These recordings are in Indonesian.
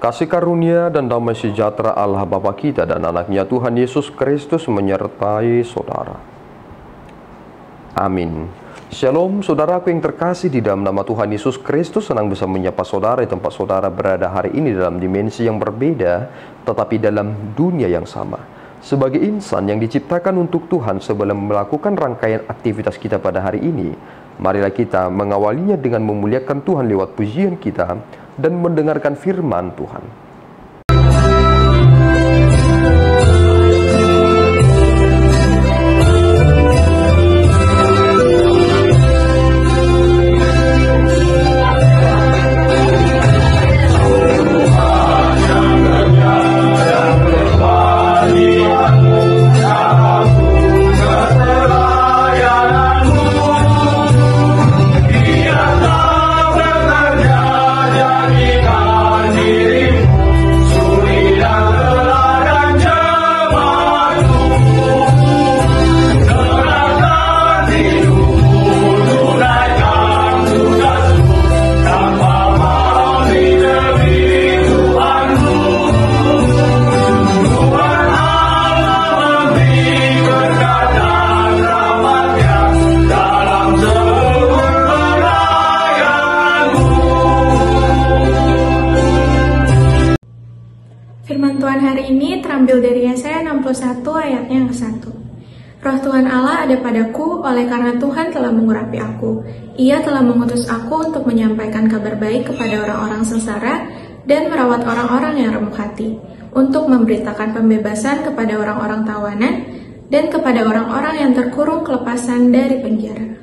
Kasih karunia dan damai sejahtera Allah Bapa kita dan anaknya Tuhan Yesus Kristus menyertai saudara. Amin. Shalom saudaraku yang terkasih, di dalam nama Tuhan Yesus Kristus senang bisa menyapa saudara di tempat saudara berada hari ini dalam dimensi yang berbeda, tetapi dalam dunia yang sama. Sebagai insan yang diciptakan untuk Tuhan, sebelum melakukan rangkaian aktivitas kita pada hari ini, marilah kita mengawalinya dengan memuliakan Tuhan lewat pujian kita dan mendengarkan firman Tuhan. Firman Tuhan hari ini terambil dari Yesaya 61 ayatnya yang ke-1. Roh Tuhan Allah ada padaku, oleh karena Tuhan telah mengurapi aku. Ia telah mengutus aku untuk menyampaikan kabar baik kepada orang-orang sengsara dan merawat orang-orang yang remuk hati, untuk memberitakan pembebasan kepada orang-orang tawanan dan kepada orang-orang yang terkurung kelepasan dari penjara.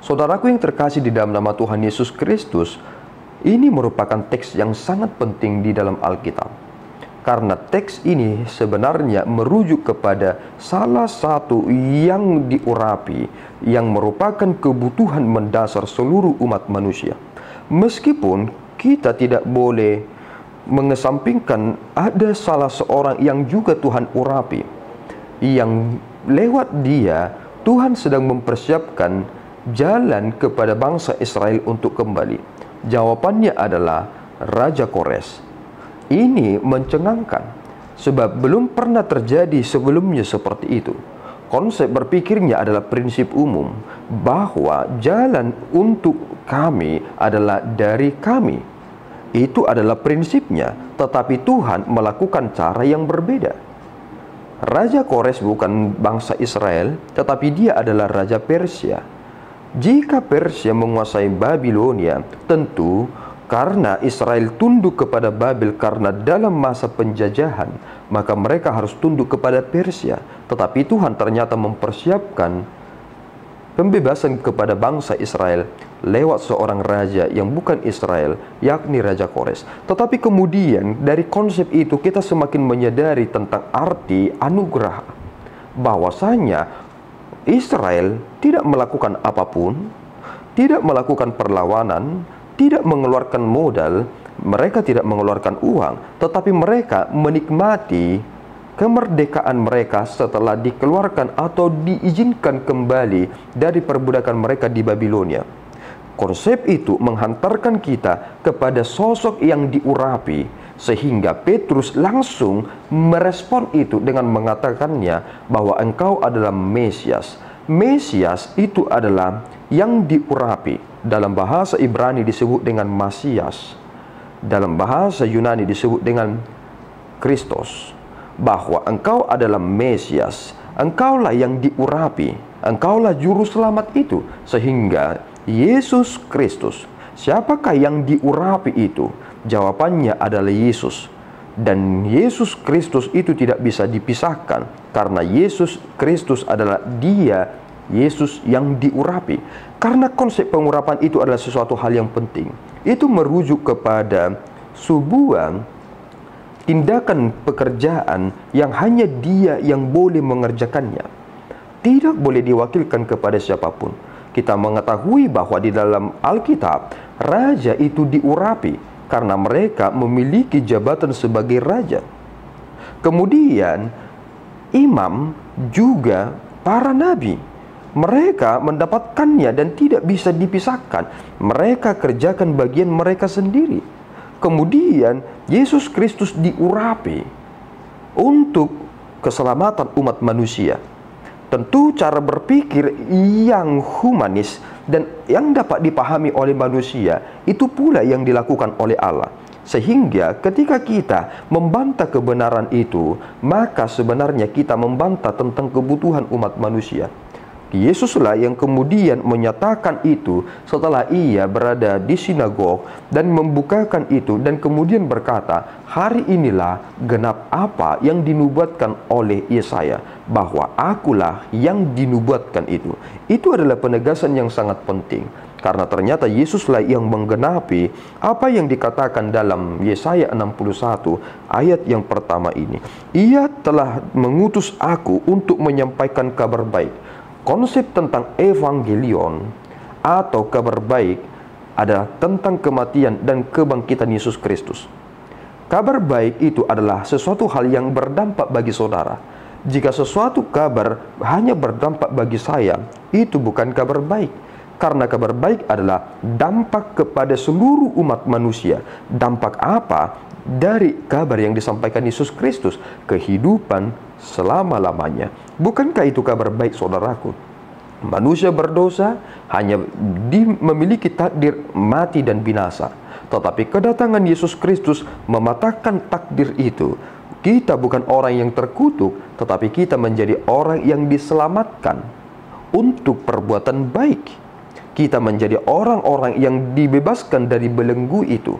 Saudaraku yang terkasih di dalam nama Tuhan Yesus Kristus, ini merupakan teks yang sangat penting di dalam Alkitab. Karena teks ini sebenarnya merujuk kepada salah satu yang diurapi, yang merupakan kebutuhan mendasar seluruh umat manusia. Meskipun kita tidak boleh mengesampingkan ada salah seorang yang juga Tuhan urapi, yang lewat dia Tuhan sedang mempersiapkan jalan kepada bangsa Israel untuk kembali. Jawabannya adalah Raja Kores. Ini mencengangkan, sebab belum pernah terjadi sebelumnya seperti itu. Konsep berpikirnya adalah prinsip umum, bahwa jalan untuk kami adalah dari kami. Itu adalah prinsipnya, tetapi Tuhan melakukan cara yang berbeda. Raja Kores bukan bangsa Israel, tetapi dia adalah Raja Persia. Jika Persia menguasai Babilonia, tentu karena Israel tunduk kepada Babel karena dalam masa penjajahan, maka mereka harus tunduk kepada Persia. Tetapi Tuhan ternyata mempersiapkan pembebasan kepada bangsa Israel lewat seorang raja yang bukan Israel, yakni Raja Kores. Tetapi kemudian dari konsep itu kita semakin menyadari tentang arti anugerah, bahwasanya Israel tidak melakukan apapun, tidak melakukan perlawanan, tidak mengeluarkan modal, mereka tidak mengeluarkan uang, tetapi mereka menikmati kemerdekaan mereka setelah dikeluarkan atau diizinkan kembali dari perbudakan mereka di Babilonia. Konsep itu menghantarkan kita kepada sosok yang diurapi, sehingga Petrus langsung merespon itu dengan mengatakannya bahwa engkau adalah Mesias. Mesias itu adalah yang diurapi. Dalam bahasa Ibrani disebut dengan Masias. Dalam bahasa Yunani disebut dengan Kristus. Bahwa engkau adalah Mesias. Engkaulah yang diurapi. Engkaulah juru selamat itu. Sehingga Yesus Kristus. Siapakah yang diurapi itu? Jawabannya adalah Yesus. Dan Yesus Kristus itu tidak bisa dipisahkan, karena Yesus Kristus adalah dia, Yesus yang diurapi. Karena konsep pengurapan itu adalah sesuatu hal yang penting. Itu merujuk kepada sebuah tindakan pekerjaan yang hanya dia yang boleh mengerjakannya. Tidak boleh diwakilkan kepada siapapun. Kita mengetahui bahwa di dalam Alkitab, raja itu diurapi karena mereka memiliki jabatan sebagai raja. Kemudian imam juga para nabi, mereka mendapatkannya dan tidak bisa dipisahkan. Mereka kerjakan bagian mereka sendiri. Kemudian Yesus Kristus diurapi untuk keselamatan umat manusia. Tentu cara berpikir yang humanis dan yang dapat dipahami oleh manusia itu pula yang dilakukan oleh Allah. Sehingga ketika kita membantah kebenaran itu, maka sebenarnya kita membantah tentang kebutuhan umat manusia. Yesuslah yang kemudian menyatakan itu setelah ia berada di sinagog dan membukakan itu dan kemudian berkata, hari inilah genap apa yang dinubuatkan oleh Yesaya, bahwa akulah yang dinubuatkan itu. Itu adalah penegasan yang sangat penting, karena ternyata Yesuslah yang menggenapi apa yang dikatakan dalam Yesaya 61 ayat yang pertama ini. Ia telah mengutus aku untuk menyampaikan kabar baik. Konsep tentang evangelion atau kabar baik adalah tentang kematian dan kebangkitan Yesus Kristus. Kabar baik itu adalah sesuatu hal yang berdampak bagi saudara. Jika sesuatu kabar hanya berdampak bagi saya, itu bukan kabar baik. Karena kabar baik adalah dampak kepada seluruh umat manusia. Dampak apa dari kabar yang disampaikan Yesus Kristus? Kehidupan selama-lamanya. Bukankah itu kabar baik, saudaraku? Manusia berdosa hanya memiliki takdir mati dan binasa. Tetapi kedatangan Yesus Kristus mematahkan takdir itu. Kita bukan orang yang terkutuk, tetapi kita menjadi orang yang diselamatkan untuk perbuatan baik. Kita menjadi orang-orang yang dibebaskan dari belenggu itu.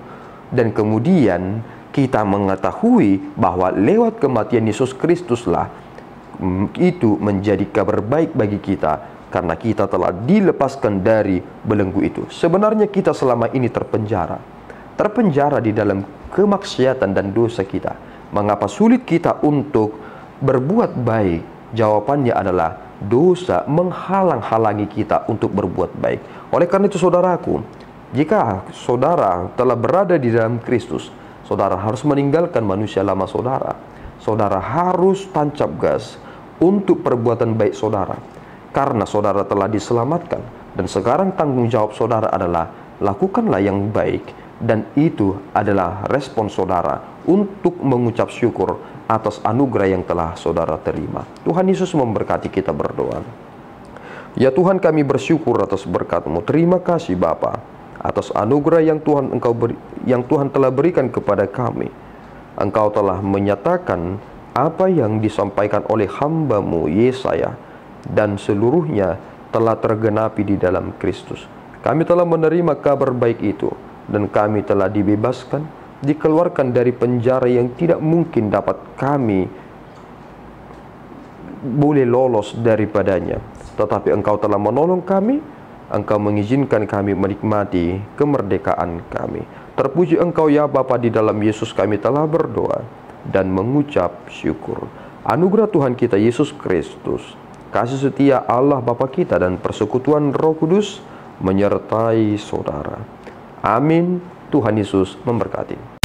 Dan kemudian kita mengetahui bahwa lewat kematian Yesus Kristuslah itu menjadi kabar baik bagi kita, karena kita telah dilepaskan dari belenggu itu. Sebenarnya kita selama ini terpenjara di dalam kemaksiatan dan dosa kita. Mengapa sulit kita untuk berbuat baik? Jawabannya adalah dosa menghalang-halangi kita untuk berbuat baik. Oleh karena itu, saudaraku, jika saudara telah berada di dalam Kristus, saudara harus meninggalkan manusia lama saudara. Saudara harus tancap gas untuk perbuatan baik saudara, karena saudara telah diselamatkan. Dan sekarang tanggung jawab saudara adalah lakukanlah yang baik, dan itu adalah respon saudara untuk mengucap syukur atas anugerah yang telah saudara terima. Tuhan Yesus memberkati. Kita berdoa. Ya Tuhan, kami bersyukur atas berkat-Mu. Terima kasih Bapa atas anugerah yang Tuhan telah berikan kepada kami. Engkau telah menyatakan apa yang disampaikan oleh hamba-Mu Yesaya, dan seluruhnya telah tergenapi di dalam Kristus. Kami telah menerima kabar baik itu, dan kami telah dibebaskan, dikeluarkan dari penjara yang tidak mungkin dapat kami boleh lolos daripadanya. Tetapi Engkau telah menolong kami, Engkau mengizinkan kami menikmati kemerdekaan kami. Terpuji Engkau ya Bapa, di dalam Yesus kami telah berdoa dan mengucap syukur. Anugerah Tuhan kita Yesus Kristus, kasih setia Allah Bapa kita, dan persekutuan Roh Kudus menyertai saudara. Amin. Tuhan Yesus memberkati.